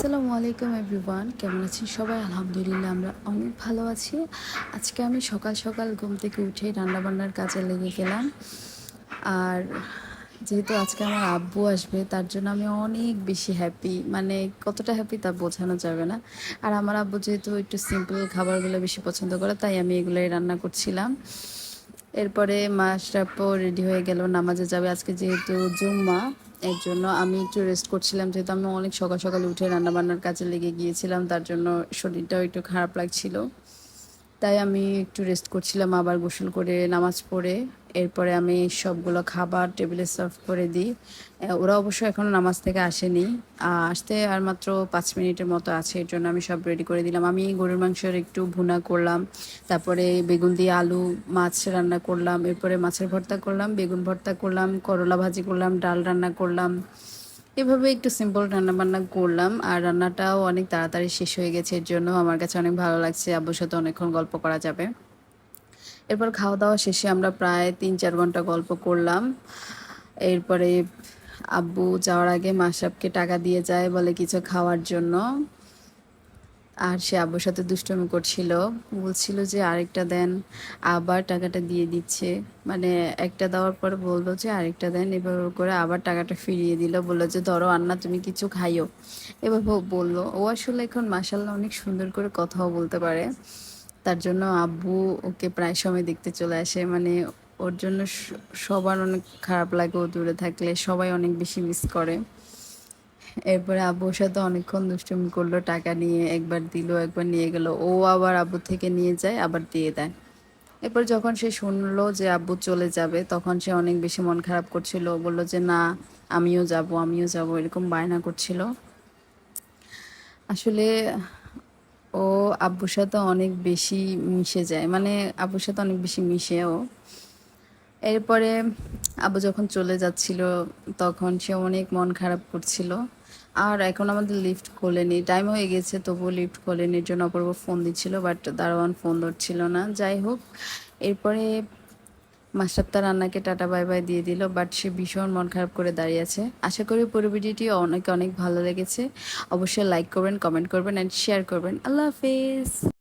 আসসালামু আলাইকুম এভরিওয়ান, কেমন আছেন সবাই? আলহামদুলিল্লাহ আমরা অনেক ভালো আছি। আজকে আমি সকাল সকাল ঘুম থেকে উঠে রান্নাবান্নার কাজে লেগে গেলাম। আর যেহেতু আজকে আমার আব্বু আসবে, তার জন্য আমি অনেক বেশি হ্যাপি। মানে কতটা হ্যাপি তা বোঝানো যাবে না। আর আমার আব্বু যেহেতু একটু সিম্পল খাবারগুলো বেশি পছন্দ করে, তাই আমি এগুলোই রান্না করছিলাম। এরপরে মাশরাফও রেডি হয়ে গেল, নামাজে যাবে। আজকে যেহেতু জুম্মা, এর জন্য আমি একটু রেস্ট করছিলাম, যেহেতু আমি অনেক সকাল সকাল উঠে রান্নাবান্নার কাজে লেগে গিয়েছিলাম, তার জন্য শরীরটাও একটু খারাপ লাগছিল। তাই আমি একটু রেস্ট করছিলাম। আবার গোসল করে নামাজ পড়ে এরপরে আমি সবগুলো খাবার টেবিলে সার্ভ করে দিই। ওরা অবশ্য এখনও নামাজ থেকে আসেনি। আসতে আর মাত্র 5 মিনিটের মতো আছে, এর জন্য আমি সব রেডি করে দিলাম। আমি গরুর মাংসের একটু ভুনা করলাম, তারপরে বেগুন দিয়ে আলু মাছ রান্না করলাম, এরপরে মাছের ভর্তা করলাম, বেগুন ভর্তা করলাম, করলা ভাজি করলাম, ডাল রান্না করলাম। এভাবে একটু সিম্পল রান্নাবান্না করলাম। আর রান্নাটাও অনেক তাড়াতাড়ি শেষ হয়ে গেছে, এর জন্য আমার কাছে অনেক ভালো লাগছে। আব্বুর সাথে অনেকক্ষণ গল্প করা যাবে। এরপর খাওয়া দাওয়া শেষে আমরা প্রায় 3-4 ঘন্টা গল্প করলাম। এরপরে আব্বু যাওয়ার আগে মাশরাফকে টাকা দিয়ে যায়, বলে কিছু খাওয়ার জন্য। আর সে আব্বুর সাথে দুষ্টুমি করছিল, বলছিল যে আরেকটা দেন। আবার টাকাটা দিয়ে দিচ্ছে, মানে একটা দেওয়ার পর বললো যে আরেকটা দেন। এবার করে আবার টাকাটা ফিরিয়ে দিল, বললো যে ধরো আন্না, তুমি কিছু খাইও। এভাবে বললো। ও আসলে এখন মাশাল্লাহ অনেক সুন্দর করে কথাও বলতে পারে। তার জন্য আব্বু ওকে প্রায় সময় দেখতে চলে আসে। মানে ওর জন্য সবার অনেক খারাপ লাগে, ও দূরে থাকলে সবাই অনেক বেশি মিস করে। এরপরে আব্বুর সাথে অনেকক্ষণ দুষ্টুমি করলো, টাকা নিয়ে একবার দিল, একবার নিয়ে গেল। ও আবার আব্বু থেকে নিয়ে যায়, আবার দিয়ে দেয়। এরপর যখন সে শুনলো যে আব্বু চলে যাবে, তখন সে অনেক বেশি মন খারাপ করছিল। বলল যে না, আমিও যাব, আমিও যাব, এরকম বায়না করছিল। আসলে ও আব্বুর সাথে অনেক বেশি মিশে যায়, মানে আব্বুর সাথে অনেক বেশি মিশে ও। এরপরে আব্বু যখন চলে যাচ্ছিল, তখন সে অনেক মন খারাপ করছিল। আর এখন আমাদের লিফট খোলেনি, টাইম হয়ে গেছে, তবুও লিফট খোলেনি। এর জন্য অপূর্ব ফোন দিচ্ছিল, বাট দারোয়ান ফোন ধরছিল না। যাই হোক, এরপরে মাস্টার তার রান্নাকে টাটা বাই বাই দিয়ে দিল, বাট সে ভীষণ মন খারাপ করে দাঁড়িয়ে আছে। আশা করি পুরো ভিডিওটি অনেক অনেক ভালো লেগেছে। অবশ্যই লাইক করবেন, কমেন্ট করবেন অ্যান্ড শেয়ার করবেন। আল্লাহ হাফেজ।